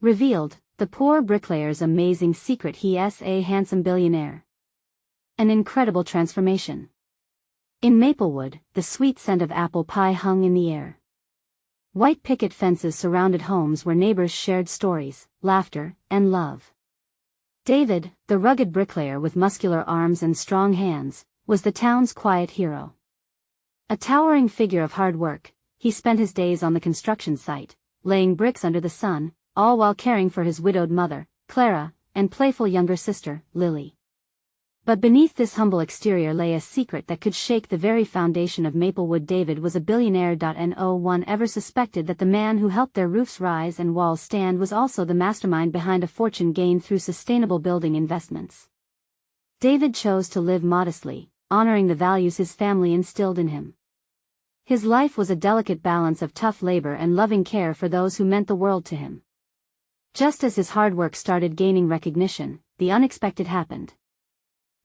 Revealed, the poor bricklayer's amazing secret. He is a handsome billionaire. An incredible transformation. In Maplewood, the sweet scent of apple pie hung in the air. White picket fences surrounded homes where neighbors shared stories, laughter, and love. David, the rugged bricklayer with muscular arms and strong hands, was the town's quiet hero. A towering figure of hard work, he spent his days on the construction site, laying bricks under the sun, all while caring for his widowed mother, Clara, and playful younger sister, Lily. But beneath this humble exterior lay a secret that could shake the very foundation of Maplewood. David was a billionaire. No one ever suspected that the man who helped their roofs rise and walls stand was also the mastermind behind a fortune gained through sustainable building investments. David chose to live modestly, honoring the values his family instilled in him. His life was a delicate balance of tough labor and loving care for those who meant the world to him. Just as his hard work started gaining recognition, the unexpected happened.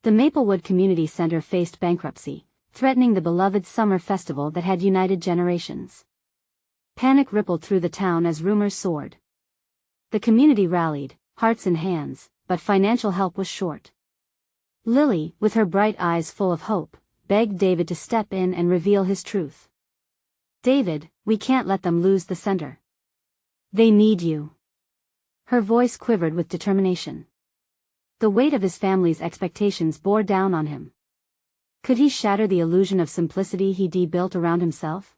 The Maplewood Community Center faced bankruptcy, threatening the beloved summer festival that had united generations. Panic rippled through the town as rumors soared. The community rallied, hearts in hands, but financial help was short. Lily, with her bright eyes full of hope, begged David to step in and reveal his truth. "David, we can't let them lose the center. They need you." Her voice quivered with determination. The weight of his family's expectations bore down on him. Could he shatter the illusion of simplicity he'd built around himself?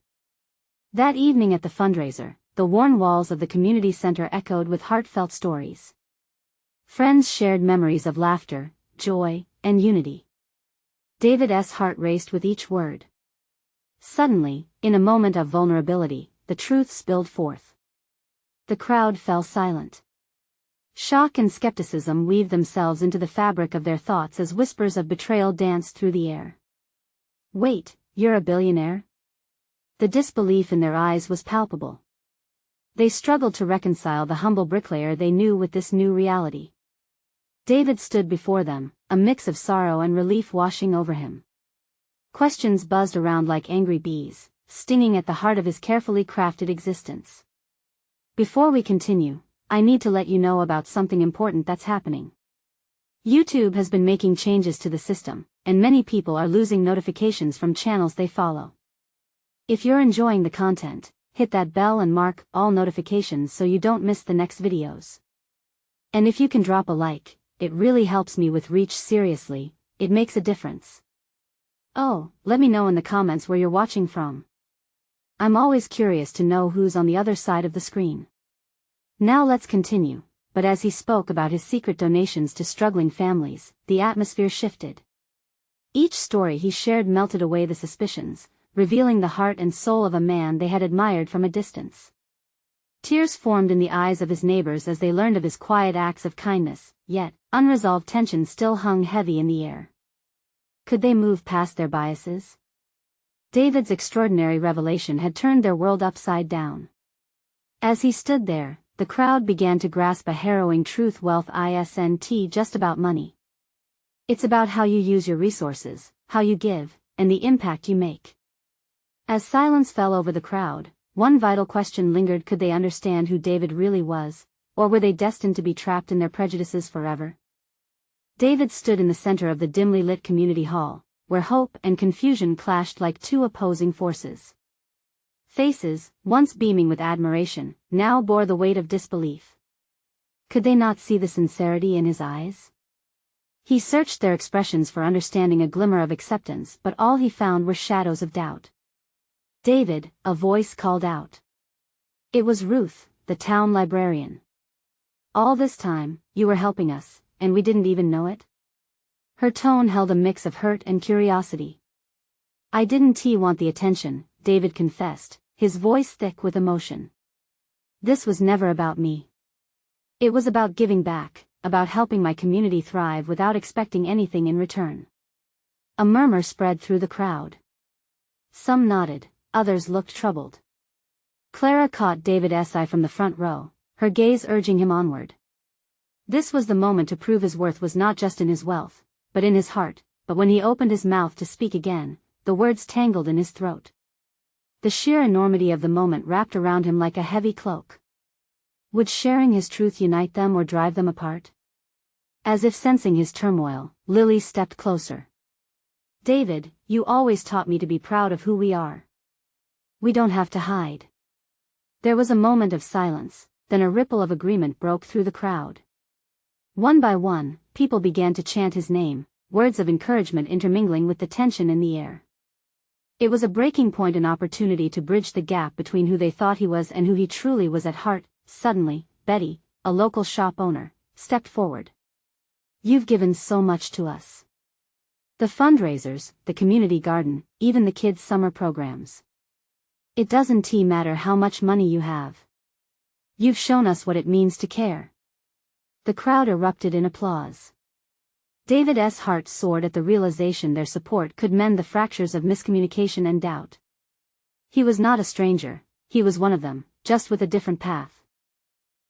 That evening at the fundraiser, the worn walls of the community center echoed with heartfelt stories. Friends shared memories of laughter, joy, and unity. David's heart raced with each word. Suddenly, in a moment of vulnerability, the truth spilled forth. The crowd fell silent. Shock and skepticism weaved themselves into the fabric of their thoughts as whispers of betrayal danced through the air. "Wait, you're a billionaire?" The disbelief in their eyes was palpable. They struggled to reconcile the humble bricklayer they knew with this new reality. David stood before them, a mix of sorrow and relief washing over him. Questions buzzed around like angry bees, stinging at the heart of his carefully crafted existence. "Before we continue, I need to let you know about something important that's happening. YouTube has been making changes to the system, and many people are losing notifications from channels they follow. If you're enjoying the content, hit that bell and mark all notifications so you don't miss the next videos. And if you can drop a like, it really helps me with reach. Seriously, it makes a difference. Oh, let me know in the comments where you're watching from. I'm always curious to know who's on the other side of the screen." Now let's continue, but as he spoke about his secret donations to struggling families, the atmosphere shifted. Each story he shared melted away the suspicions, revealing the heart and soul of a man they had admired from a distance. Tears formed in the eyes of his neighbors as they learned of his quiet acts of kindness, yet, unresolved tension still hung heavy in the air. Could they move past their biases? David's extraordinary revelation had turned their world upside down. As he stood there, the crowd began to grasp a harrowing truth: wealth isn't just about money. It's about how you use your resources, how you give, and the impact you make. As silence fell over the crowd, one vital question lingered: could they understand who David really was, or were they destined to be trapped in their prejudices forever? David stood in the center of the dimly lit community hall, where hope and confusion clashed like two opposing forces. Faces, once beaming with admiration, now bore the weight of disbelief. Could they not see the sincerity in his eyes? He searched their expressions for understanding, a glimmer of acceptance, but all he found were shadows of doubt. "David," a voice called out. It was Ruth, the town librarian. "All this time, you were helping us, and we didn't even know it?" Her tone held a mix of hurt and curiosity. "I didn't want the attention," David confessed, his voice thick with emotion. "This was never about me. It was about giving back, about helping my community thrive without expecting anything in return." A murmur spread through the crowd. Some nodded, others looked troubled. Clara caught David's eye from the front row, her gaze urging him onward. This was the moment to prove his worth was not just in his wealth, but in his heart. But when he opened his mouth to speak again, the words tangled in his throat. The sheer enormity of the moment wrapped around him like a heavy cloak. Would sharing his truth unite them or drive them apart? As if sensing his turmoil, Lily stepped closer. David, you always taught me to be proud of who we are. We don't have to hide. There was a moment of silence, then a ripple of agreement broke through the crowd. One by one, people began to chant his name, words of encouragement intermingling with the tension in the air. It was a breaking point, an opportunity to bridge the gap between who they thought he was and who he truly was at heart. Suddenly, Betty, a local shop owner, stepped forward. You've given so much to us. The fundraisers, the community garden, even the kids' summer programs. It doesn't matter how much money you have. You've shown us what it means to care. The crowd erupted in applause. David's heart soared at the realization their support could mend the fractures of miscommunication and doubt. He was not a stranger, he was one of them, just with a different path.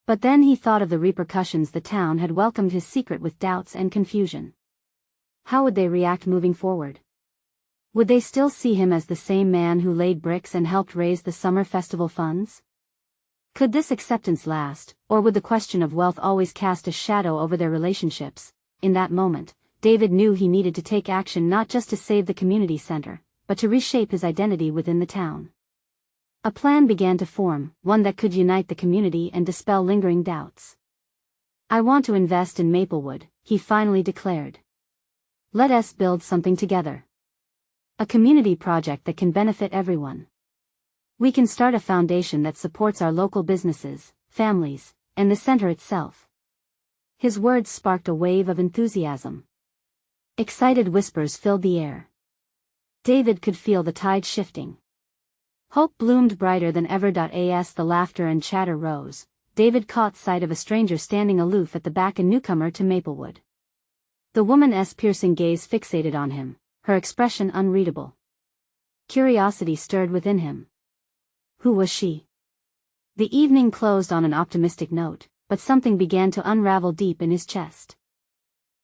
But then he thought of the repercussions. The town had welcomed his secret with doubts and confusion. How would they react moving forward? Would they still see him as the same man who laid bricks and helped raise the summer festival funds? Could this acceptance last, or would the question of wealth always cast a shadow over their relationships? In that moment, David knew he needed to take action, not just to save the community center, but to reshape his identity within the town. A plan began to form, one that could unite the community and dispel lingering doubts. I want to invest in Maplewood, he finally declared. Let us build something together. A community project that can benefit everyone. We can start a foundation that supports our local businesses, families, and the center itself. His words sparked a wave of enthusiasm. Excited whispers filled the air. David could feel the tide shifting. Hope bloomed brighter than ever. As the laughter and chatter rose, David caught sight of a stranger standing aloof at the back, a newcomer to Maplewood. The woman's piercing gaze fixated on him, her expression unreadable. Curiosity stirred within him. Who was she? The evening closed on an optimistic note, but something began to unravel deep in his chest.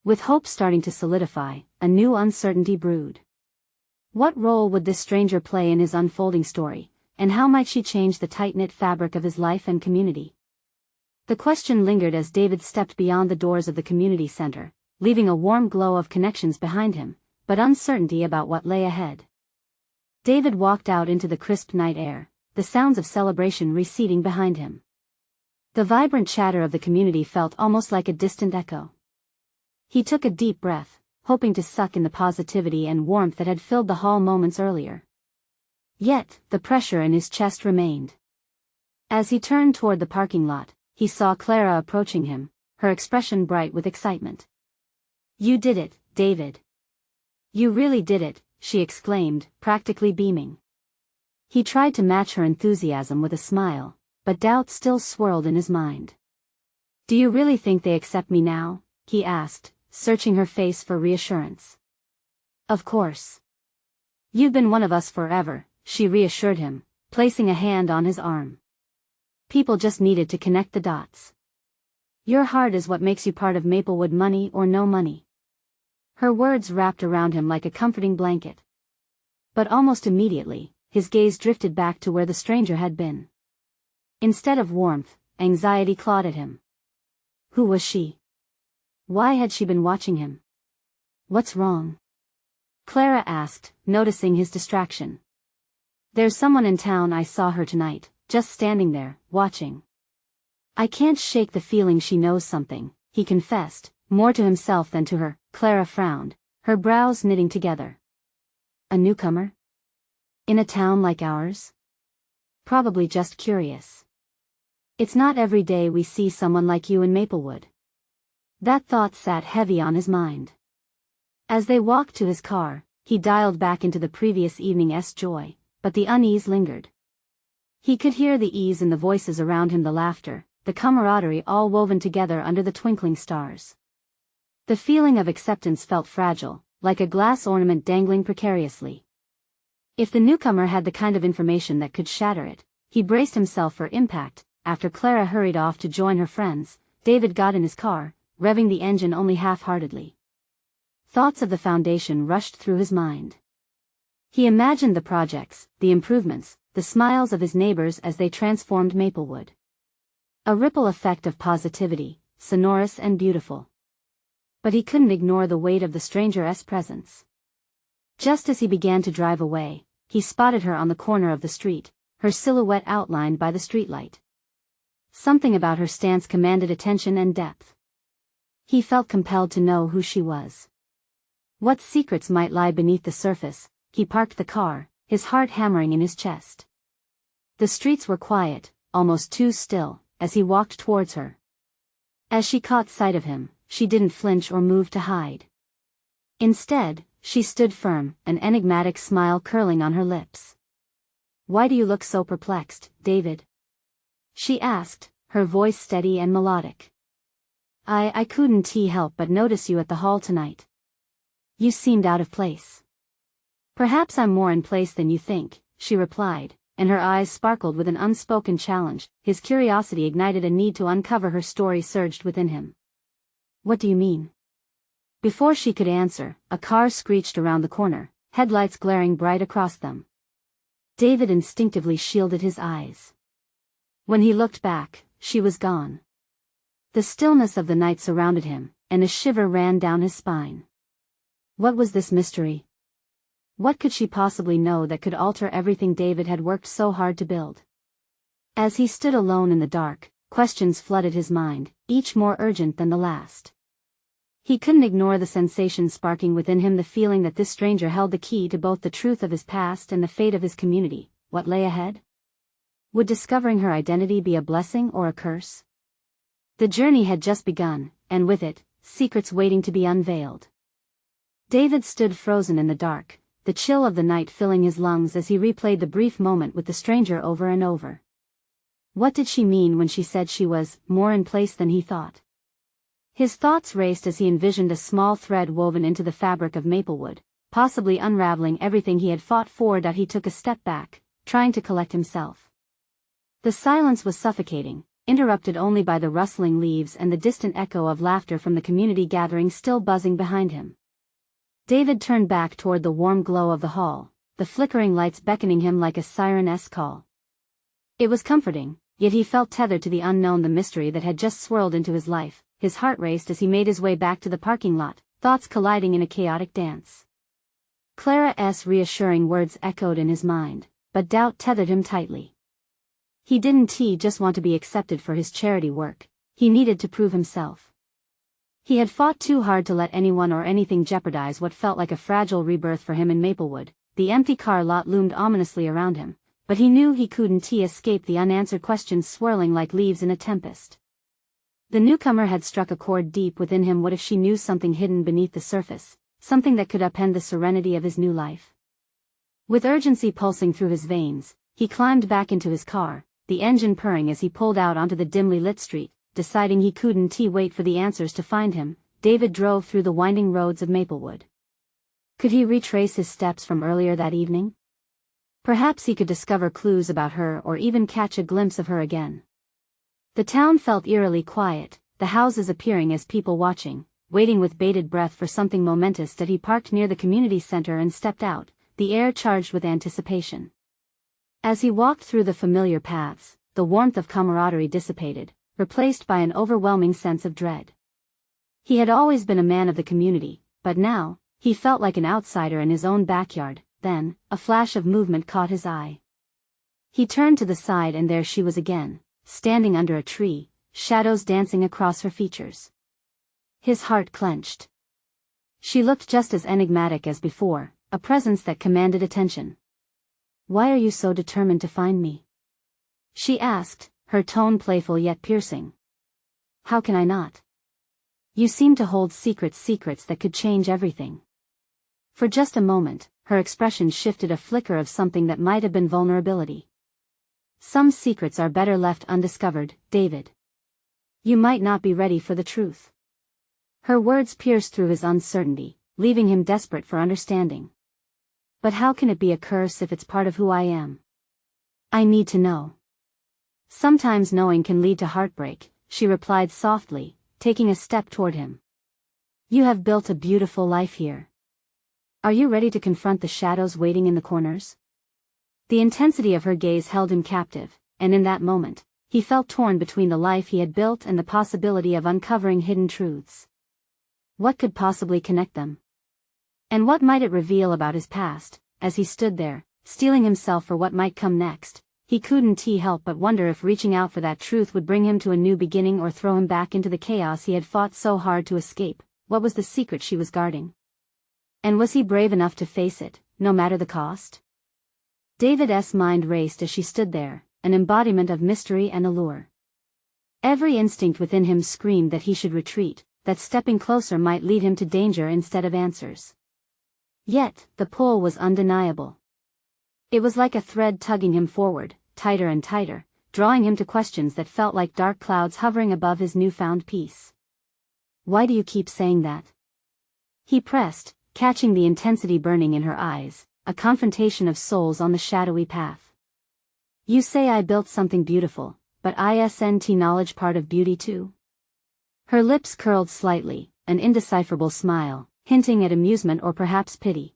With hope starting to solidify, a new uncertainty brewed. What role would this stranger play in his unfolding story, and how might she change the tight-knit fabric of his life and community? The question lingered as David stepped beyond the doors of the community center, leaving a warm glow of connections behind him, but uncertainty about what lay ahead. David walked out into the crisp night air, the sounds of celebration receding behind him. The vibrant chatter of the community felt almost like a distant echo. He took a deep breath, hoping to suck in the positivity and warmth that had filled the hall moments earlier. Yet, the pressure in his chest remained. As he turned toward the parking lot, he saw Clara approaching him, her expression bright with excitement. You did it, David. You really did it, she exclaimed, practically beaming. He tried to match her enthusiasm with a smile, but doubt still swirled in his mind. Do you really think they accept me now? He asked, searching her face for reassurance. Of course. You've been one of us forever, she reassured him, placing a hand on his arm. People just needed to connect the dots. Your heart is what makes you part of Maplewood, money or no money. Her words wrapped around him like a comforting blanket. But almost immediately, his gaze drifted back to where the stranger had been. Instead of warmth, anxiety clawed at him. Who was she? Why had she been watching him? What's wrong? Clara asked, noticing his distraction. There's someone in town. I saw her tonight, just standing there, watching. I can't shake the feeling she knows something, he confessed, more to himself than to her. Clara frowned, her brows knitting together. A newcomer? In a town like ours? Probably just curious. It's not every day we see someone like you in Maplewood. That thought sat heavy on his mind. As they walked to his car, he dialed back into the previous evening's joy, but the unease lingered. He could hear the ease in the voices around him, the laughter, the camaraderie, all woven together under the twinkling stars. The feeling of acceptance felt fragile, like a glass ornament dangling precariously. If the newcomer had the kind of information that could shatter it, he braced himself for impact. After Clara hurried off to join her friends, David got in his car, revving the engine only half-heartedly. Thoughts of the foundation rushed through his mind. He imagined the projects, the improvements, the smiles of his neighbors as they transformed Maplewood. A ripple effect of positivity, sonorous and beautiful. But he couldn't ignore the weight of the stranger's presence. Just as he began to drive away, he spotted her on the corner of the street, her silhouette outlined by the streetlight. Something about her stance commanded attention and depth. He felt compelled to know who she was. What secrets might lie beneath the surface. He parked the car, his heart hammering in his chest. The streets were quiet, almost too still, as he walked towards her. As she caught sight of him, she didn't flinch or move to hide. Instead, she stood firm, an enigmatic smile curling on her lips. "Why do you look so perplexed, David?" she asked, her voice steady and melodic. I couldn't help but notice you at the hall tonight. You seemed out of place." "Perhaps I'm more in place than you think," she replied, and her eyes sparkled with an unspoken challenge. His curiosity ignited a need to uncover her story surged within him. "What do you mean?" Before she could answer, a car screeched around the corner, headlights glaring bright across them. David instinctively shielded his eyes. When he looked back, she was gone. The stillness of the night surrounded him, and a shiver ran down his spine. What was this mystery? What could she possibly know that could alter everything David had worked so hard to build? As he stood alone in the dark, questions flooded his mind, each more urgent than the last. He couldn't ignore the sensation sparking within him, the feeling that this stranger held the key to both the truth of his past and the fate of his community. What lay ahead? Would discovering her identity be a blessing or a curse? The journey had just begun, and with it, secrets waiting to be unveiled. David stood frozen in the dark, the chill of the night filling his lungs as he replayed the brief moment with the stranger over and over. What did she mean when she said she was more in place than he thought? His thoughts raced as he envisioned a small thread woven into the fabric of Maplewood, possibly unraveling everything he had fought for. He took a step back, trying to collect himself. The silence was suffocating, interrupted only by the rustling leaves and the distant echo of laughter from the community gathering still buzzing behind him. David turned back toward the warm glow of the hall, the flickering lights beckoning him like a siren's call. It was comforting, yet he felt tethered to the unknown, the mystery that had just swirled into his life. His heart raced as he made his way back to the parking lot, thoughts colliding in a chaotic dance. Clara's reassuring words echoed in his mind, but doubt tethered him tightly. He didn't just want to be accepted for his charity work, he needed to prove himself. He had fought too hard to let anyone or anything jeopardize what felt like a fragile rebirth for him in Maplewood. The empty car lot loomed ominously around him, but he knew he couldn't escape the unanswered questions swirling like leaves in a tempest. The newcomer had struck a chord deep within him. What if she knew something hidden beneath the surface, something that could upend the serenity of his new life? With urgency pulsing through his veins, he climbed back into his car, the engine purring as he pulled out onto the dimly lit street. Deciding he couldn't wait for the answers to find him, David drove through the winding roads of Maplewood. Could he retrace his steps from earlier that evening? Perhaps he could discover clues about her or even catch a glimpse of her again. The town felt eerily quiet, the houses appearing as people watching, waiting with bated breath for something momentous. He parked near the community center and stepped out, the air charged with anticipation. As he walked through the familiar paths, the warmth of camaraderie dissipated, replaced by an overwhelming sense of dread. He had always been a man of the community, but now, he felt like an outsider in his own backyard. Then, a flash of movement caught his eye. He turned to the side and there she was again, standing under a tree, shadows dancing across her features. His heart clenched. She looked just as enigmatic as before, a presence that commanded attention. "Why are you so determined to find me?" she asked, her tone playful yet piercing. "How can I not? You seem to hold secrets that could change everything." For just a moment, her expression shifted, a flicker of something that might have been vulnerability. "Some secrets are better left undiscovered, David. You might not be ready for the truth." Her words pierced through his uncertainty, leaving him desperate for understanding. "But how can it be a curse if it's part of who I am? I need to know." "Sometimes knowing can lead to heartbreak," she replied softly, taking a step toward him. "You have built a beautiful life here. Are you ready to confront the shadows waiting in the corners?" The intensity of her gaze held him captive, and in that moment, he felt torn between the life he had built and the possibility of uncovering hidden truths. What could possibly connect them? And what might it reveal about his past? As he stood there, steeling himself for what might come next, he couldn't help but wonder if reaching out for that truth would bring him to a new beginning or throw him back into the chaos he had fought so hard to escape. What was the secret she was guarding? And was he brave enough to face it, no matter the cost? David's mind raced as she stood there, an embodiment of mystery and allure. Every instinct within him screamed that he should retreat, that stepping closer might lead him to danger instead of answers. Yet, the pull was undeniable. It was like a thread tugging him forward, tighter and tighter, drawing him to questions that felt like dark clouds hovering above his newfound peace. Why do you keep saying that? He pressed, catching the intensity burning in her eyes, a confrontation of souls on the shadowy path. You say I built something beautiful, but isn't knowledge part of beauty too? Her lips curled slightly, an indecipherable smile, hinting at amusement or perhaps pity.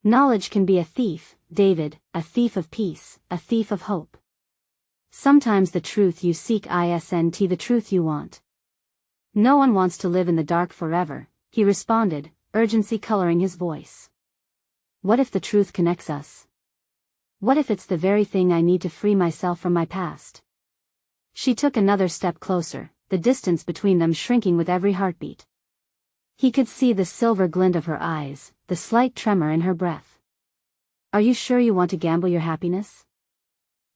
Knowledge can be a thief, David, a thief of peace, a thief of hope. Sometimes the truth you seek isn't the truth you want. No one wants to live in the dark forever, he responded, urgency coloring his voice. What if the truth connects us? What if it's the very thing I need to free myself from my past? She took another step closer, the distance between them shrinking with every heartbeat. He could see the silver glint of her eyes, the slight tremor in her breath. Are you sure you want to gamble your happiness?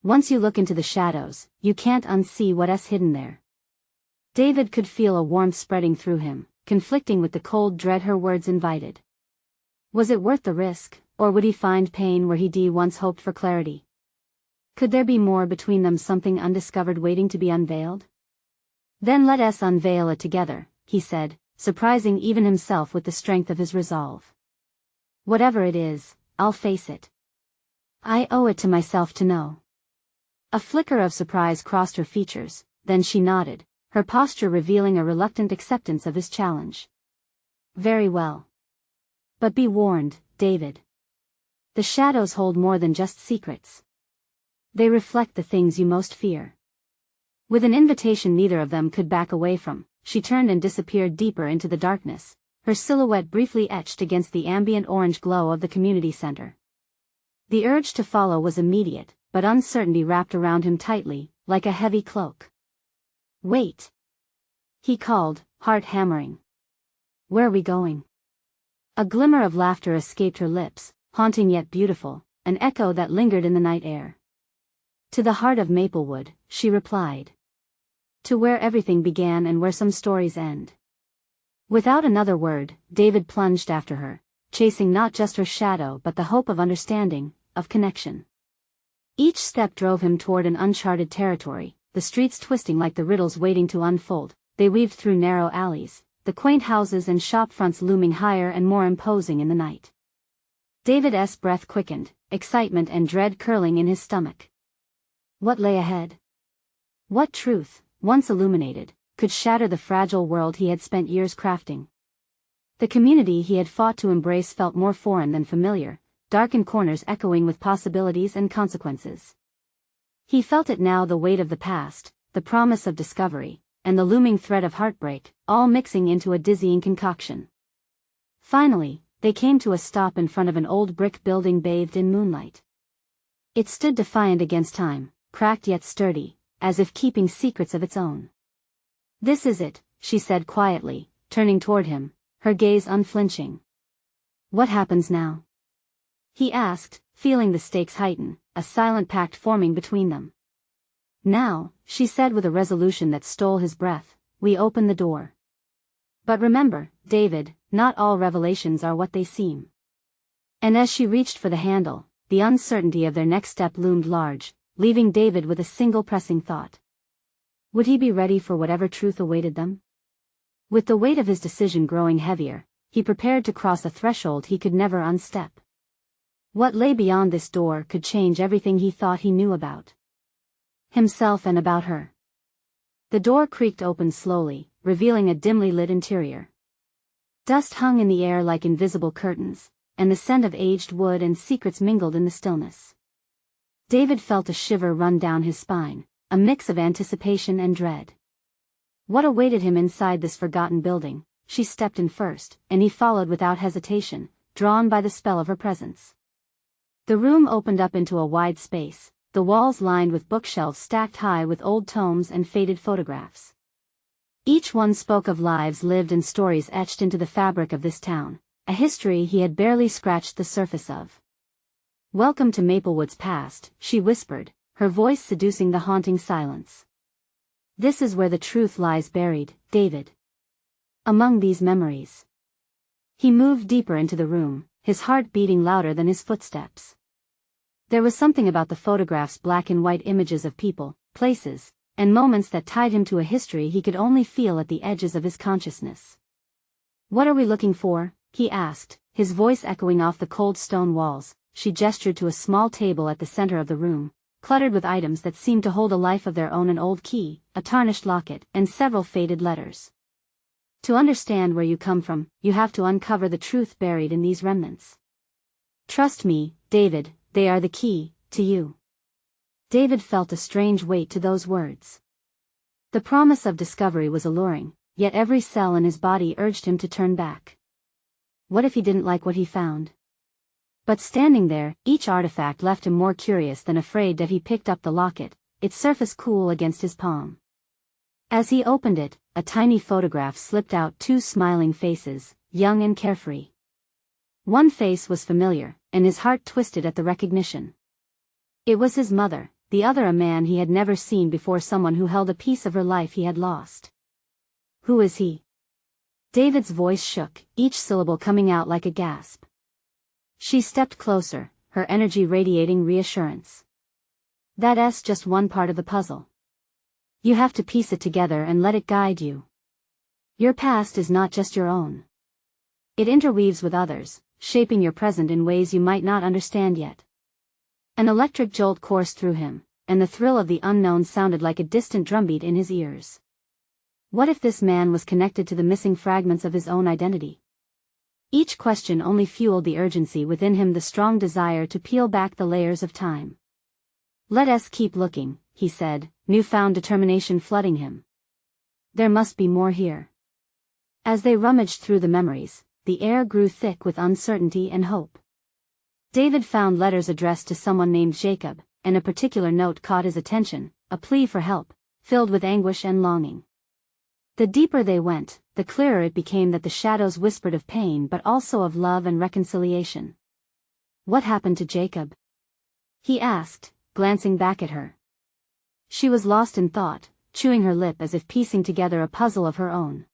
Once you look into the shadows, you can't unsee what's hidden there. David could feel a warmth spreading through him, conflicting with the cold dread her words invited. Was it worth the risk, or would he find pain where he once hoped for clarity? Could there be more between them, something undiscovered waiting to be unveiled? Then let us unveil it together, he said, surprising even himself with the strength of his resolve. Whatever it is, I'll face it. I owe it to myself to know. A flicker of surprise crossed her features, then she nodded, her posture revealing a reluctant acceptance of his challenge. Very well. But be warned, David. The shadows hold more than just secrets. They reflect the things you most fear. With an invitation neither of them could back away from, she turned and disappeared deeper into the darkness, her silhouette briefly etched against the ambient orange glow of the community center. The urge to follow was immediate, but uncertainty wrapped around him tightly, like a heavy cloak. Wait! He called, heart hammering. Where are we going? A glimmer of laughter escaped her lips, haunting yet beautiful, an echo that lingered in the night air. To the heart of Maplewood, she replied. To where everything began and where some stories end. Without another word, David plunged after her, chasing not just her shadow but the hope of understanding, of connection. Each step drove him toward an uncharted territory, the streets twisting like the riddles waiting to unfold. They weaved through narrow alleys, the quaint houses and shop fronts looming higher and more imposing in the night. David's breath quickened, excitement and dread curling in his stomach. What lay ahead? What truth, once illuminated, could shatter the fragile world he had spent years crafting? The community he had fought to embrace felt more foreign than familiar, darkened corners echoing with possibilities and consequences. He felt it now, the weight of the past, the promise of discovery, and the looming threat of heartbreak, all mixing into a dizzying concoction. Finally, they came to a stop in front of an old brick building bathed in moonlight. It stood defiant against time, cracked yet sturdy, as if keeping secrets of its own. This is it, she said quietly, turning toward him, her gaze unflinching. What happens now? He asked, feeling the stakes heighten, a silent pact forming between them. Now, she said with a resolution that stole his breath, we open the door. But remember, David, not all revelations are what they seem. And as she reached for the handle, the uncertainty of their next step loomed large, leaving David with a single pressing thought. Would he be ready for whatever truth awaited them? With the weight of his decision growing heavier, he prepared to cross a threshold he could never unstep. What lay beyond this door could change everything he thought he knew about himself and about her. The door creaked open slowly, revealing a dimly lit interior. Dust hung in the air like invisible curtains, and the scent of aged wood and secrets mingled in the stillness. David felt a shiver run down his spine, a mix of anticipation and dread. What awaited him inside this forgotten building? She stepped in first, and he followed without hesitation, drawn by the spell of her presence. The room opened up into a wide space, the walls lined with bookshelves stacked high with old tomes and faded photographs. Each one spoke of lives lived and stories etched into the fabric of this town, a history he had barely scratched the surface of. "Welcome to Maplewood's past," she whispered, her voice seducing the haunting silence. "This is where the truth lies buried, David. Among these memories." He moved deeper into the room, his heart beating louder than his footsteps. There was something about the photograph's black and white images of people, places, and moments that tied him to a history he could only feel at the edges of his consciousness. "What are we looking for?" he asked, his voice echoing off the cold stone walls. She gestured to a small table at the center of the room, cluttered with items that seemed to hold a life of their own: an old key, a tarnished locket, and several faded letters. "To understand where you come from, you have to uncover the truth buried in these remnants. Trust me, David, they are the key to you." David felt a strange weight to those words. The promise of discovery was alluring, yet every cell in his body urged him to turn back. What if he didn't like what he found? But standing there, each artifact left him more curious than afraid. That he picked up the locket, its surface cool against his palm. As he opened it, a tiny photograph slipped out: two smiling faces, young and carefree. One face was familiar, and his heart twisted at the recognition. It was his mother, the other a man he had never seen before, someone who held a piece of her life he had lost. "Who is he?" David's voice shook, each syllable coming out like a gasp. She stepped closer, her energy radiating reassurance. "That's just one part of the puzzle. You have to piece it together and let it guide you. Your past is not just your own. It interweaves with others, shaping your present in ways you might not understand yet." An electric jolt coursed through him, and the thrill of the unknown sounded like a distant drumbeat in his ears. What if this man was connected to the missing fragments of his own identity? Each question only fueled the urgency within him, the strong desire to peel back the layers of time. "Let us keep looking," he said, newfound determination flooding him. "There must be more here." As they rummaged through the memories, the air grew thick with uncertainty and hope. David found letters addressed to someone named Jacob, and a particular note caught his attention, a plea for help, filled with anguish and longing. The deeper they went, the clearer it became that the shadows whispered of pain but also of love and reconciliation. "What happened to Jacob?" he asked, glancing back at her. She was lost in thought, chewing her lip as if piecing together a puzzle of her own.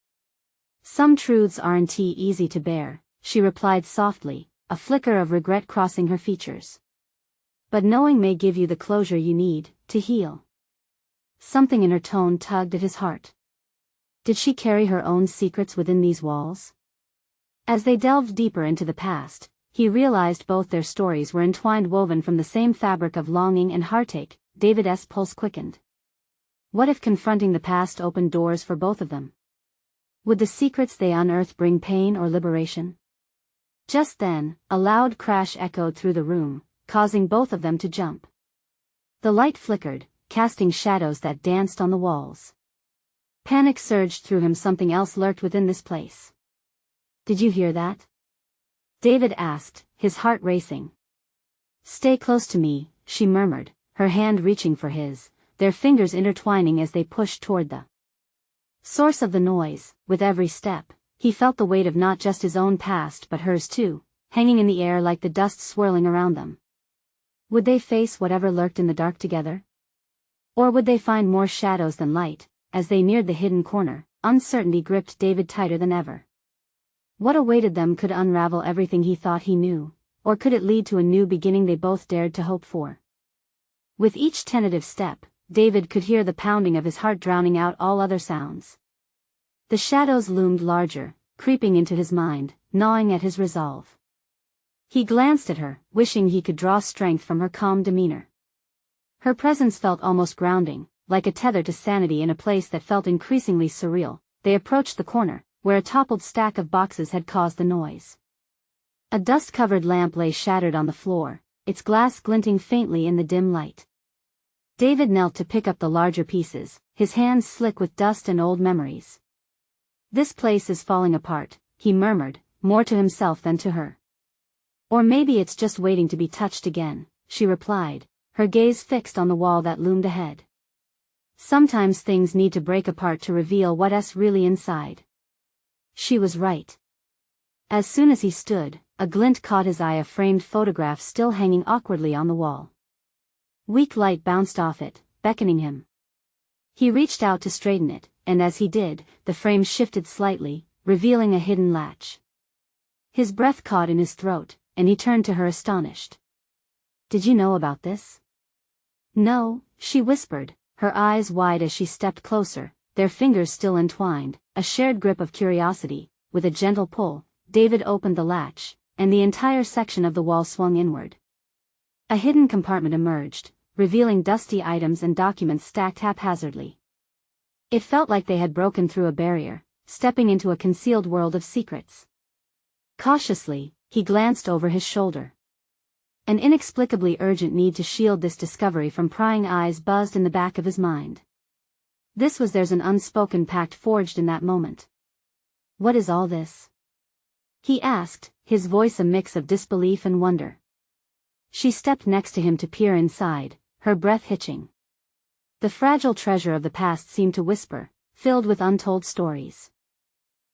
"Some truths aren't easy to bear," she replied softly, a flicker of regret crossing her features. "But knowing may give you the closure you need to heal." Something in her tone tugged at his heart. Did she carry her own secrets within these walls? As they delved deeper into the past, he realized both their stories were entwined, woven from the same fabric of longing and heartache. David's pulse quickened. What if confronting the past opened doors for both of them? Would the secrets they unearthed bring pain or liberation? Just then, a loud crash echoed through the room, causing both of them to jump. The light flickered, casting shadows that danced on the walls. Panic surged through him. Something else lurked within this place. "Did you hear that?" David asked, his heart racing. "Stay close to me," she murmured, her hand reaching for his, their fingers intertwining as they pushed toward the source of the noise. With every step, he felt the weight of not just his own past but hers too, hanging in the air like the dust swirling around them. Would they face whatever lurked in the dark together? Or would they find more shadows than light? As they neared the hidden corner, uncertainty gripped David tighter than ever. What awaited them could unravel everything he thought he knew, or could it lead to a new beginning they both dared to hope for? With each tentative step, David could hear the pounding of his heart drowning out all other sounds. The shadows loomed larger, creeping into his mind, gnawing at his resolve. He glanced at her, wishing he could draw strength from her calm demeanor. Her presence felt almost grounding, like a tether to sanity in a place that felt increasingly surreal. They approached the corner, where a toppled stack of boxes had caused the noise. A dust-covered lamp lay shattered on the floor, its glass glinting faintly in the dim light. David knelt to pick up the larger pieces, his hands slick with dust and old memories. "This place is falling apart," he murmured, more to himself than to her. "Or maybe it's just waiting to be touched again," she replied, her gaze fixed on the wall that loomed ahead. "Sometimes things need to break apart to reveal what's really inside." She was right. As soon as he stood, a glint caught his eye, a framed photograph still hanging awkwardly on the wall. Weak light bounced off it, beckoning him. He reached out to straighten it, and as he did, the frame shifted slightly, revealing a hidden latch. His breath caught in his throat, and he turned to her astonished. "Did you know about this?" "No," she whispered, her eyes wide as she stepped closer, their fingers still entwined, a shared grip of curiosity. With a gentle pull, David opened the latch, and the entire section of the wall swung inward. A hidden compartment emerged, revealing dusty items and documents stacked haphazardly. It felt like they had broken through a barrier, stepping into a concealed world of secrets. Cautiously, he glanced over his shoulder. An inexplicably urgent need to shield this discovery from prying eyes buzzed in the back of his mind. There's an unspoken pact forged in that moment. "What is all this?" he asked, his voice a mix of disbelief and wonder. She stepped next to him to peer inside, her breath hitching. The fragile treasure of the past seemed to whisper, filled with untold stories.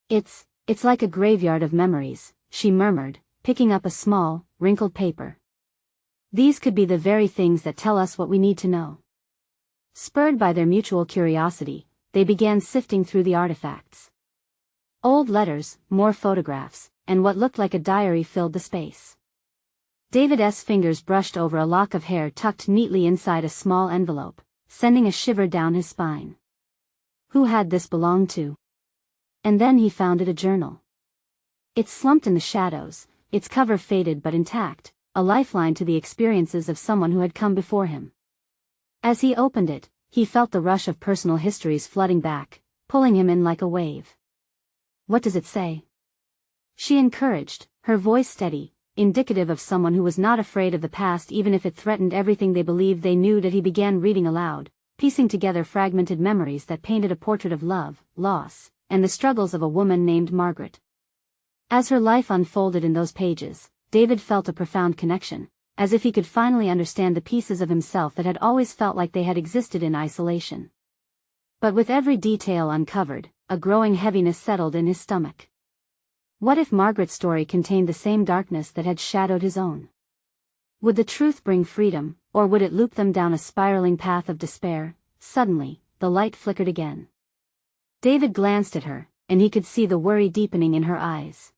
It's like a graveyard of memories," she murmured, picking up a small, wrinkled paper. "These could be the very things that tell us what we need to know." Spurred by their mutual curiosity, they began sifting through the artifacts. Old letters, more photographs, and what looked like a diary filled the space. David's fingers brushed over a lock of hair tucked neatly inside a small envelope, sending a shiver down his spine. Who had this belonged to? And then he found it, a journal. It slumped in the shadows, its cover faded but intact, a lifeline to the experiences of someone who had come before him. As he opened it, he felt the rush of personal histories flooding back, pulling him in like a wave. "What does it say?" she encouraged, her voice steady, indicative of someone who was not afraid of the past even if it threatened everything they believed they knew. That he began reading aloud, piecing together fragmented memories that painted a portrait of love, loss, and the struggles of a woman named Margaret. As her life unfolded in those pages, David felt a profound connection, as if he could finally understand the pieces of himself that had always felt like they had existed in isolation. But with every detail uncovered, a growing heaviness settled in his stomach. What if Margaret's story contained the same darkness that had shadowed his own? Would the truth bring freedom, or would it loop them down a spiraling path of despair? Suddenly, the light flickered again. David glanced at her, and he could see the worry deepening in her eyes.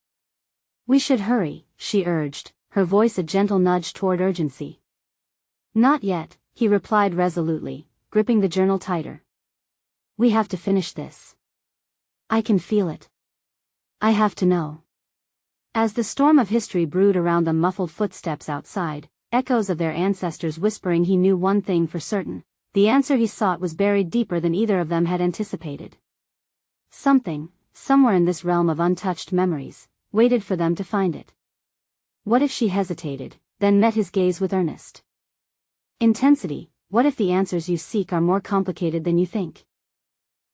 "We should hurry," she urged, her voice a gentle nudge toward urgency. "Not yet," he replied resolutely, gripping the journal tighter. "We have to finish this. I can feel it. I have to know." As the storm of history brewed around them, muffled footsteps outside, echoes of their ancestors whispering, he knew one thing for certain: the answer he sought was buried deeper than either of them had anticipated. Something, somewhere in this realm of untouched memories, waited for them to find it. What if she hesitated, then met his gaze with earnest intensity? What if the answers you seek are more complicated than you think?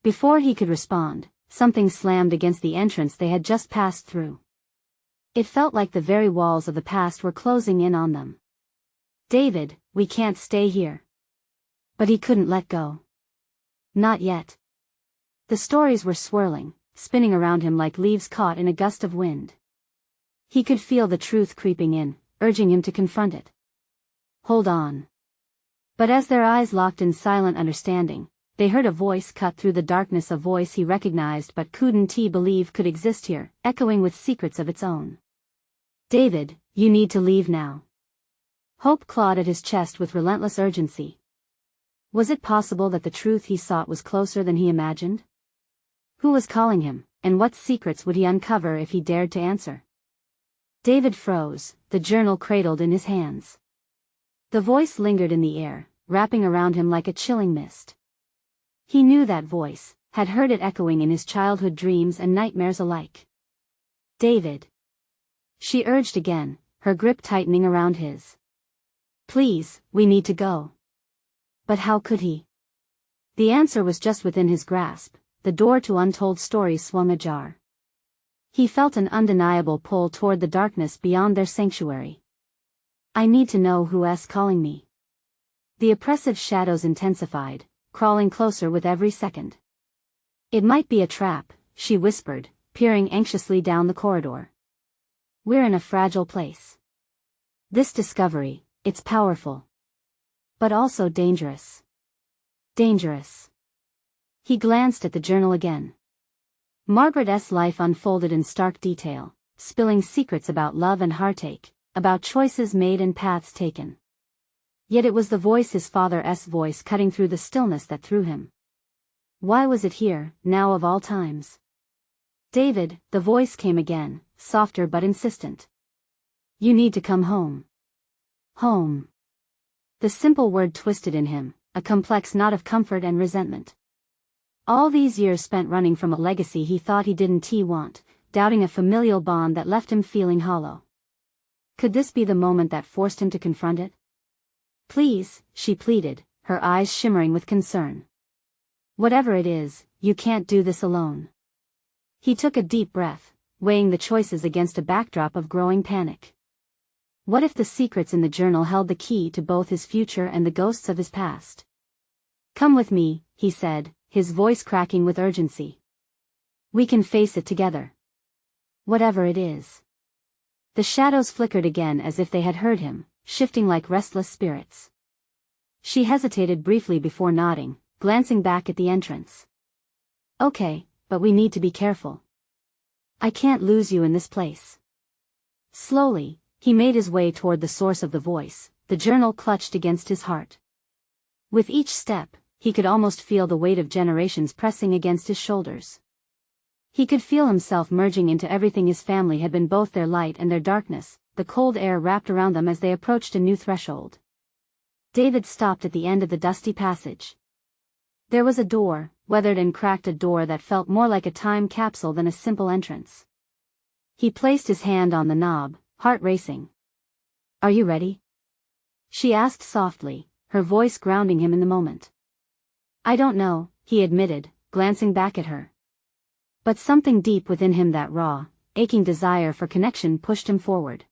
Before he could respond, something slammed against the entrance they had just passed through. It felt like the very walls of the past were closing in on them. "David, we can't stay here." But he couldn't let go. Not yet. The stories were swirling, spinning around him like leaves caught in a gust of wind. He could feel the truth creeping in, urging him to confront it. "Hold on." But as their eyes locked in silent understanding, they heard a voice cut through the darkness, a voice he recognized but couldn't believe could exist here, echoing with secrets of its own. "David, you need to leave now." Hope clawed at his chest with relentless urgency. Was it possible that the truth he sought was closer than he imagined? Who was calling him, and what secrets would he uncover if he dared to answer? David froze, the journal cradled in his hands. The voice lingered in the air, wrapping around him like a chilling mist. He knew that voice, had heard it echoing in his childhood dreams and nightmares alike. "David," she urged again, her grip tightening around his. "Please, we need to go." But how could he? The answer was just within his grasp. The door to untold stories swung ajar. He felt an undeniable pull toward the darkness beyond their sanctuary. I need to know who's calling me. The oppressive shadows intensified, crawling closer with every second. It might be a trap, she whispered, peering anxiously down the corridor. We're in a fragile place. This discovery, it's powerful. But also dangerous. Dangerous. He glanced at the journal again. Margaret's life unfolded in stark detail, spilling secrets about love and heartache, about choices made and paths taken. Yet it was the voice, his father's voice, cutting through the stillness that threw him. Why was it here, now of all times? David, the voice came again, softer but insistent. You need to come home. Home. The simple word twisted in him, a complex knot of comfort and resentment. All these years spent running from a legacy he thought he didn't want, doubting a familial bond that left him feeling hollow. Could this be the moment that forced him to confront it? Please, she pleaded, her eyes shimmering with concern. Whatever it is, you can't do this alone. He took a deep breath, weighing the choices against a backdrop of growing panic. What if the secrets in the journal held the key to both his future and the ghosts of his past? Come with me, he said, his voice cracking with urgency. We can face it together. Whatever it is. The shadows flickered again as if they had heard him, shifting like restless spirits. She hesitated briefly before nodding, glancing back at the entrance. Okay, but we need to be careful. I can't lose you in this place. Slowly, he made his way toward the source of the voice, the journal clutched against his heart. With each step, he could almost feel the weight of generations pressing against his shoulders. He could feel himself merging into everything his family had been, both their light and their darkness, the cold air wrapped around them as they approached a new threshold. David stopped at the end of the dusty passage. There was a door, weathered and cracked, a door that felt more like a time capsule than a simple entrance. He placed his hand on the knob, heart racing. Are you ready? She asked softly, her voice grounding him in the moment. I don't know, he admitted, glancing back at her. But something deep within him, that raw, aching desire for connection, pushed him forward.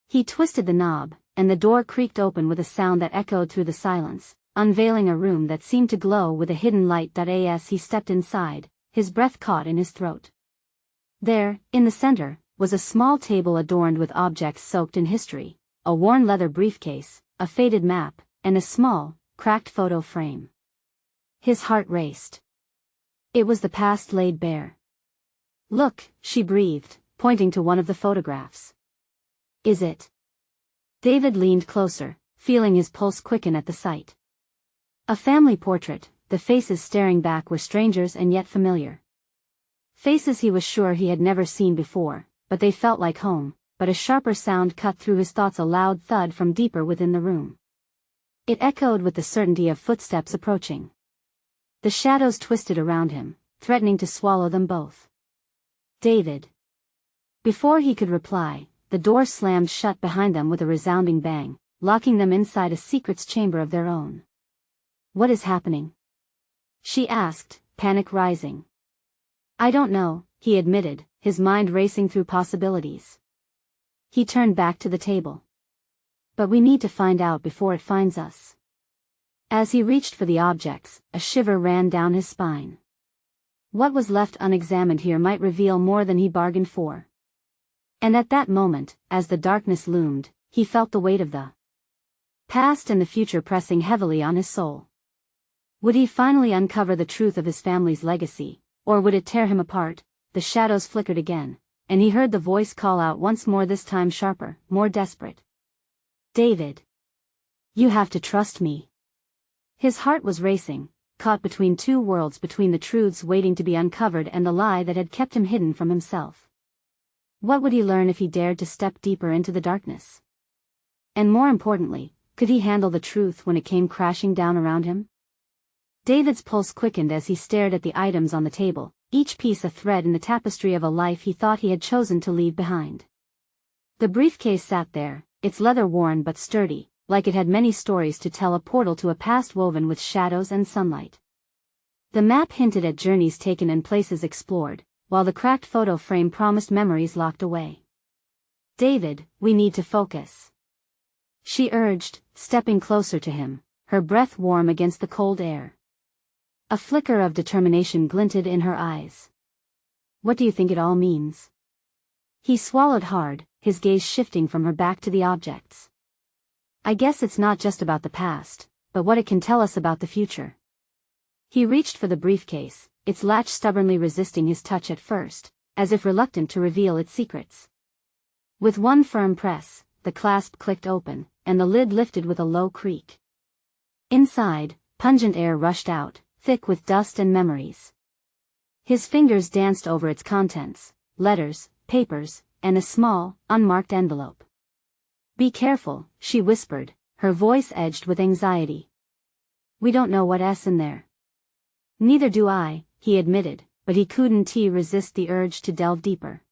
He twisted the knob, and the door creaked open with a sound that echoed through the silence, unveiling a room that seemed to glow with a hidden light. As he stepped inside, his breath caught in his throat. There, in the center, was a small table adorned with objects soaked in history, a worn leather briefcase, a faded map, and a small, cracked photo frame. His heart raced. It was the past laid bare. Look, she breathed, pointing to one of the photographs. Is it? David leaned closer, feeling his pulse quicken at the sight. A family portrait, the faces staring back were strangers and yet familiar. Faces he was sure he had never seen before, but they felt like home. But a sharper sound cut through his thoughts, a loud thud from deeper within the room. It echoed with the certainty of footsteps approaching. The shadows twisted around him, threatening to swallow them both. David. Before he could reply, the door slammed shut behind them with a resounding bang, locking them inside a secrets chamber of their own. What is happening? She asked, panic rising. I don't know, he admitted, his mind racing through possibilities. He turned back to the table. But we need to find out before it finds us. As he reached for the objects, a shiver ran down his spine. What was left unexamined here might reveal more than he bargained for. And at that moment, as the darkness loomed, he felt the weight of the past and the future pressing heavily on his soul. Would he finally uncover the truth of his family's legacy, or would it tear him apart? The shadows flickered again, and he heard the voice call out once more, this time sharper, more desperate. David. You have to trust me. His heart was racing, caught between two worlds, between the truths waiting to be uncovered and the lie that had kept him hidden from himself. What would he learn if he dared to step deeper into the darkness? And more importantly, could he handle the truth when it came crashing down around him? David's pulse quickened as he stared at the items on the table, each piece a thread in the tapestry of a life he thought he had chosen to leave behind. The briefcase sat there, its leather worn but sturdy, like it had many stories to tell, a portal to a past woven with shadows and sunlight. The map hinted at journeys taken and places explored, while the cracked photo frame promised memories locked away. "David, we need to focus," she urged, stepping closer to him, her breath warm against the cold air. A flicker of determination glinted in her eyes. "What do you think it all means?" He swallowed hard, his gaze shifting from her back to the objects. "I guess it's not just about the past, but what it can tell us about the future." He reached for the briefcase, its latch stubbornly resisting his touch at first, as if reluctant to reveal its secrets. With one firm press, the clasp clicked open, and the lid lifted with a low creak. Inside, pungent air rushed out, thick with dust and memories. His fingers danced over its contents, letters, papers, and a small, unmarked envelope. "Be careful," she whispered, her voice edged with anxiety. "We don't know what's in there." "Neither do I," he admitted, but he couldn't resist the urge to delve deeper.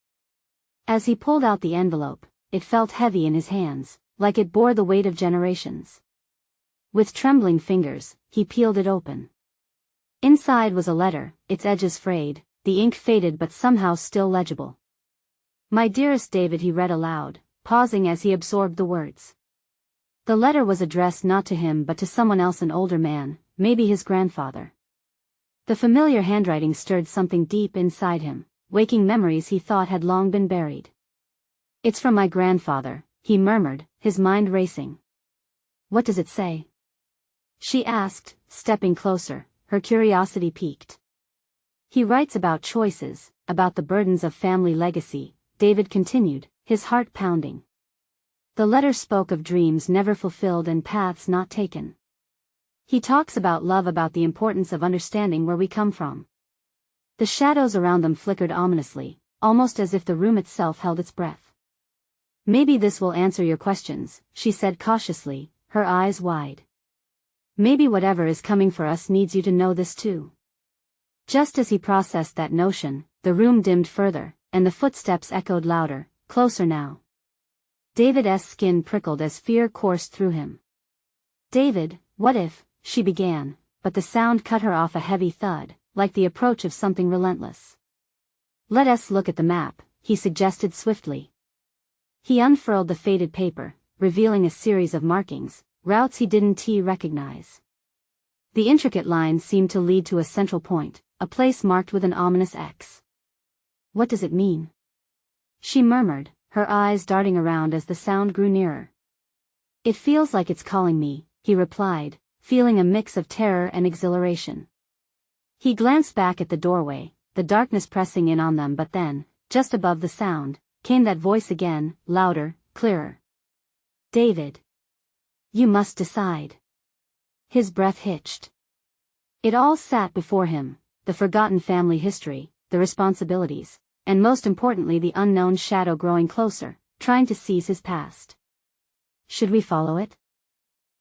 As he pulled out the envelope, it felt heavy in his hands, like it bore the weight of generations. With trembling fingers, he peeled it open. Inside was a letter, its edges frayed, the ink faded but somehow still legible. "My dearest David," he read aloud, pausing as he absorbed the words. The letter was addressed not to him but to someone else, an older man, maybe his grandfather. The familiar handwriting stirred something deep inside him, waking memories he thought had long been buried. "It's from my grandfather," he murmured, his mind racing. "What does it say?" she asked, stepping closer, her curiosity piqued. "He writes about choices, about the burdens of family legacy," David continued, his heart pounding. The letter spoke of dreams never fulfilled and paths not taken. "He talks about love, about the importance of understanding where we come from." The shadows around them flickered ominously, almost as if the room itself held its breath. "Maybe this will answer your questions," she said cautiously, her eyes wide. "Maybe whatever is coming for us needs you to know this too." Just as he processed that notion, the room dimmed further, and the footsteps echoed louder, closer now. David's skin prickled as fear coursed through him. "David, what if," she began, but the sound cut her off, a heavy thud, like the approach of something relentless. "Let us look at the map," he suggested swiftly. He unfurled the faded paper, revealing a series of markings, routes he didn't recognize. The intricate lines seemed to lead to a central point, a place marked with an ominous X. "What does it mean?" she murmured, her eyes darting around as the sound grew nearer. "It feels like it's calling me," he replied, feeling a mix of terror and exhilaration. He glanced back at the doorway, the darkness pressing in on them, but then, just above the sound, came that voice again, louder, clearer. "David. You must decide." His breath hitched. It all sat before him, the forgotten family history, the responsibilities, and most importantly the unknown shadow growing closer, trying to seize his past. "Should we follow it?"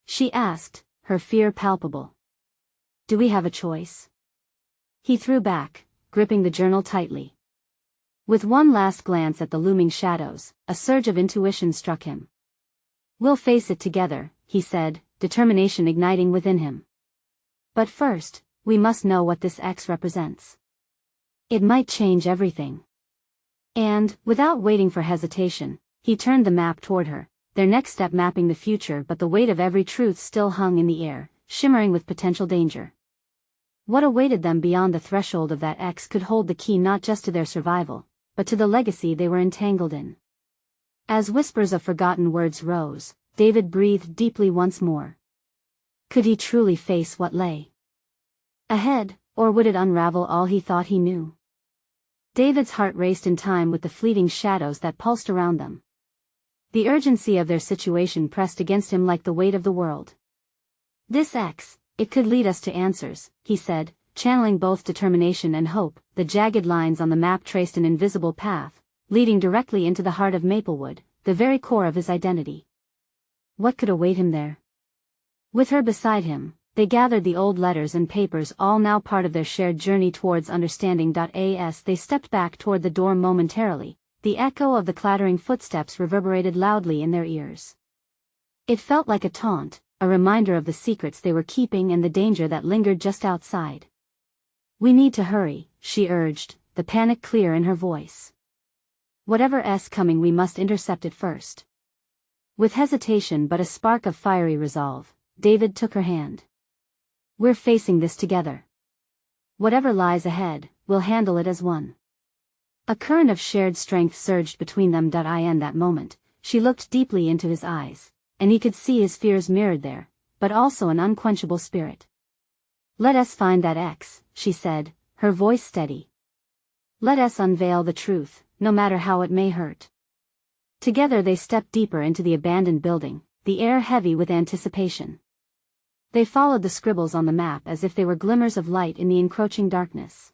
she asked, her fear palpable. "Do we have a choice?" He threw back, gripping the journal tightly. With one last glance at the looming shadows, a surge of intuition struck him. "We'll face it together," he said, determination igniting within him. "But first, we must know what this X represents. It might change everything." And, without waiting for hesitation, he turned the map toward her, their next step mapping the future, but the weight of every truth still hung in the air, shimmering with potential danger. What awaited them beyond the threshold of that X could hold the key not just to their survival, but to the legacy they were entangled in. As whispers of forgotten words rose, David breathed deeply once more. Could he truly face what lay ahead, or would it unravel all he thought he knew? David's heart raced in time with the fleeting shadows that pulsed around them. The urgency of their situation pressed against him like the weight of the world. "This X, it could lead us to answers," he said, channeling both determination and hope. The jagged lines on the map traced an invisible path, leading directly into the heart of Maplewood, the very core of his identity. What could await him there? With her beside him, they gathered the old letters and papers, all now part of their shared journey towards understanding. As they stepped back toward the door momentarily, the echo of the clattering footsteps reverberated loudly in their ears. It felt like a taunt, a reminder of the secrets they were keeping and the danger that lingered just outside. "We need to hurry," she urged, the panic clear in her voice. "Whatever's coming, we must intercept it first." With hesitation but a spark of fiery resolve, David took her hand. "We're facing this together. Whatever lies ahead, we'll handle it as one." A current of shared strength surged between them. In that moment, she looked deeply into his eyes, and he could see his fears mirrored there, but also an unquenchable spirit. "Let us find that X," she said, her voice steady. "Let us unveil the truth, no matter how it may hurt." Together they stepped deeper into the abandoned building, the air heavy with anticipation. They followed the scribbles on the map as if they were glimmers of light in the encroaching darkness.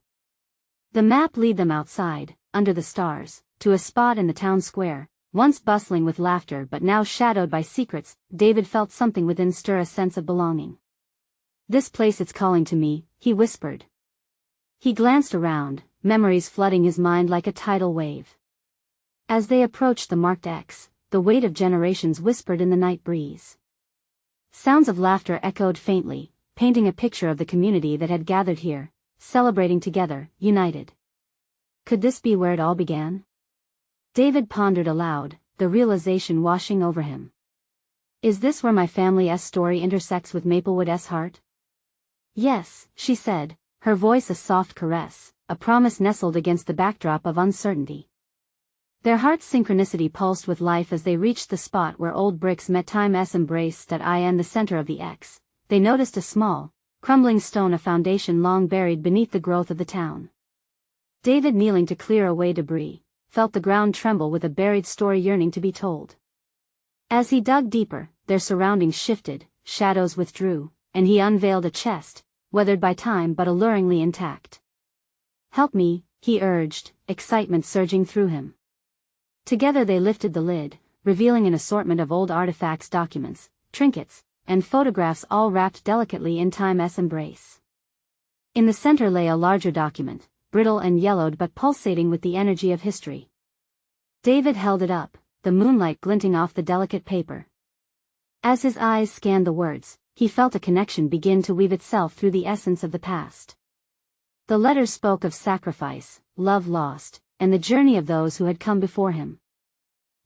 The map led them outside, under the stars, to a spot in the town square, once bustling with laughter but now shadowed by secrets. David felt something within stir, a sense of belonging. "This place, it's calling to me," he whispered. He glanced around, memories flooding his mind like a tidal wave. As they approached the marked X, the weight of generations whispered in the night breeze. Sounds of laughter echoed faintly, painting a picture of the community that had gathered here, celebrating together, united. Could this be where it all began? David pondered aloud, the realization washing over him. "Is this where my family's story intersects with Maplewood's heart?" "Yes," she said, her voice a soft caress, a promise nestled against the backdrop of uncertainty. Their heart's synchronicity pulsed with life as they reached the spot where old bricks met time's embrace. In the center of the X, they noticed a small, crumbling stone, a foundation long buried beneath the growth of the town. David, kneeling to clear away debris, felt the ground tremble with a buried story yearning to be told. As he dug deeper, their surroundings shifted, shadows withdrew, and he unveiled a chest, weathered by time but alluringly intact. "Help me," he urged, excitement surging through him. Together they lifted the lid, revealing an assortment of old artifacts, documents, trinkets, and photographs, all wrapped delicately in time's embrace. In the center lay a larger document, brittle and yellowed but pulsating with the energy of history. David held it up, the moonlight glinting off the delicate paper. As his eyes scanned the words, he felt a connection begin to weave itself through the essence of the past. The letters spoke of sacrifice, love lost, and the journey of those who had come before him.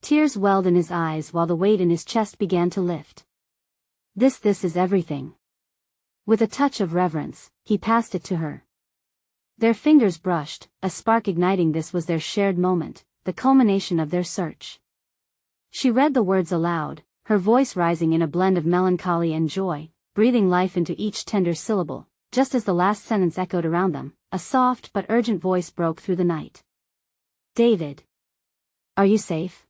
Tears welled in his eyes while the weight in his chest began to lift. This is everything." With a touch of reverence, he passed it to her. Their fingers brushed, a spark igniting. This was their shared moment, the culmination of their search. She read the words aloud, her voice rising in a blend of melancholy and joy, breathing life into each tender syllable. Just as the last sentence echoed around them, a soft but urgent voice broke through the night. "David. Are you safe?"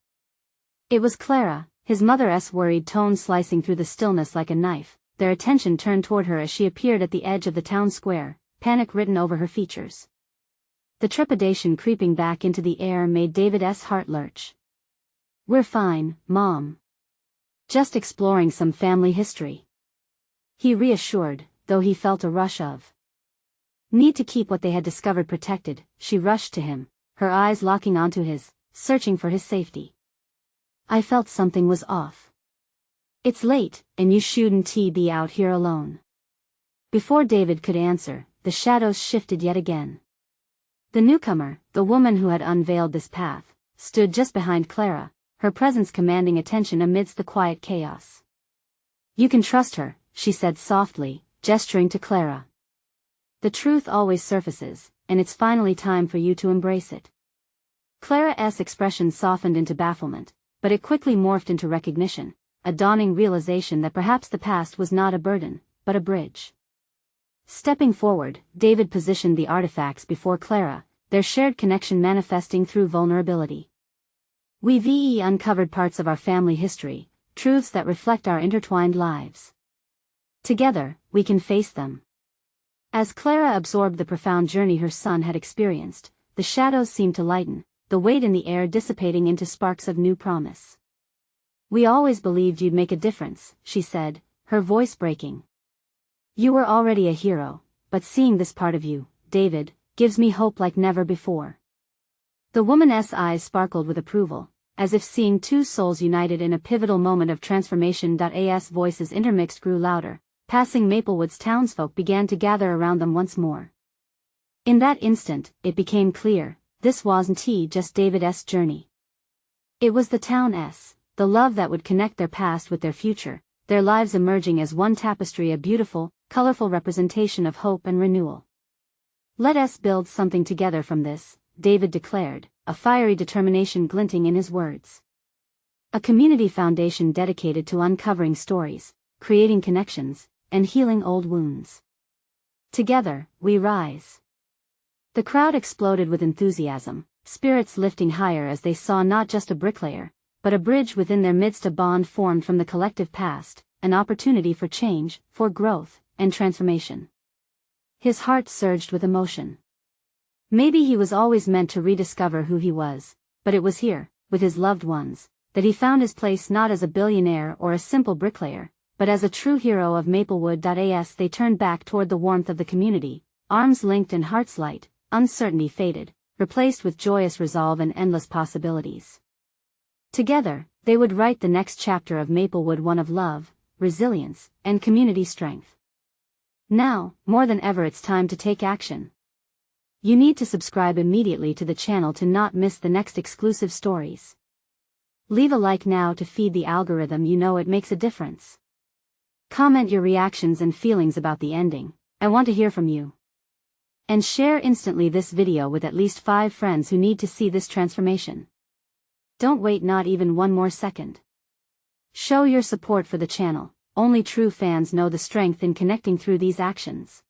It was Clara, his mother's worried tone slicing through the stillness like a knife. Their attention turned toward her as she appeared at the edge of the town square, panic written over her features. The trepidation creeping back into the air made David's heart lurch. "We're fine, Mom. Just exploring some family history," he reassured, though he felt a rush of need to keep what they had discovered protected. She rushed to him, her eyes locking onto his, searching for his safety. "I felt something was off. It's late, and you shouldn't be out here alone." Before David could answer, the shadows shifted yet again. The newcomer, the woman who had unveiled this path, stood just behind Clara, her presence commanding attention amidst the quiet chaos. "You can trust her," she said softly, gesturing to Clara. "The truth always surfaces, and it's finally time for you to embrace it." Clara's expression softened into bafflement, but it quickly morphed into recognition, a dawning realization that perhaps the past was not a burden, but a bridge. Stepping forward, David positioned the artifacts before Clara, their shared connection manifesting through vulnerability. "We've uncovered parts of our family history, truths that reflect our intertwined lives. Together, we can face them." As Clara absorbed the profound journey her son had experienced, the shadows seemed to lighten, the weight in the air dissipating into sparks of new promise. "We always believed you'd make a difference," she said, her voice breaking. "You were already a hero, but seeing this part of you, David, gives me hope like never before." The woman's eyes sparkled with approval, as if seeing two souls united in a pivotal moment of transformation. As voices intermixed grew louder, passing Maplewood's townsfolk began to gather around them once more. In that instant, it became clear, this wasn't just David's journey. It was the town's, the love that would connect their past with their future, their lives emerging as one tapestry, a beautiful, colorful representation of hope and renewal. Let us build something together from this, David declared, a fiery determination glinting in his words. A community foundation dedicated to uncovering stories, creating connections, and healing old wounds. Together, we rise. The crowd exploded with enthusiasm, spirits lifting higher as they saw not just a bricklayer, but a bridge within their midst, a bond formed from the collective past, an opportunity for change, for growth, and transformation. His heart surged with emotion. Maybe he was always meant to rediscover who he was, but it was here, with his loved ones, that he found his place, not as a billionaire or a simple bricklayer, but as a true hero of Maplewood. As they turned back toward the warmth of the community, arms linked and hearts light, uncertainty faded, replaced with joyous resolve and endless possibilities. Together, they would write the next chapter of Maplewood, one of love, resilience, and community strength. Now, more than ever, it's time to take action. You need to subscribe immediately to the channel to not miss the next exclusive stories. Leave a like now to feed the algorithm, it makes a difference. Comment your reactions and feelings about the ending, I want to hear from you. And share instantly this video with at least 5 friends who need to see this transformation. Don't wait not even one more second. Show your support for the channel, only true fans know the strength in connecting through these actions.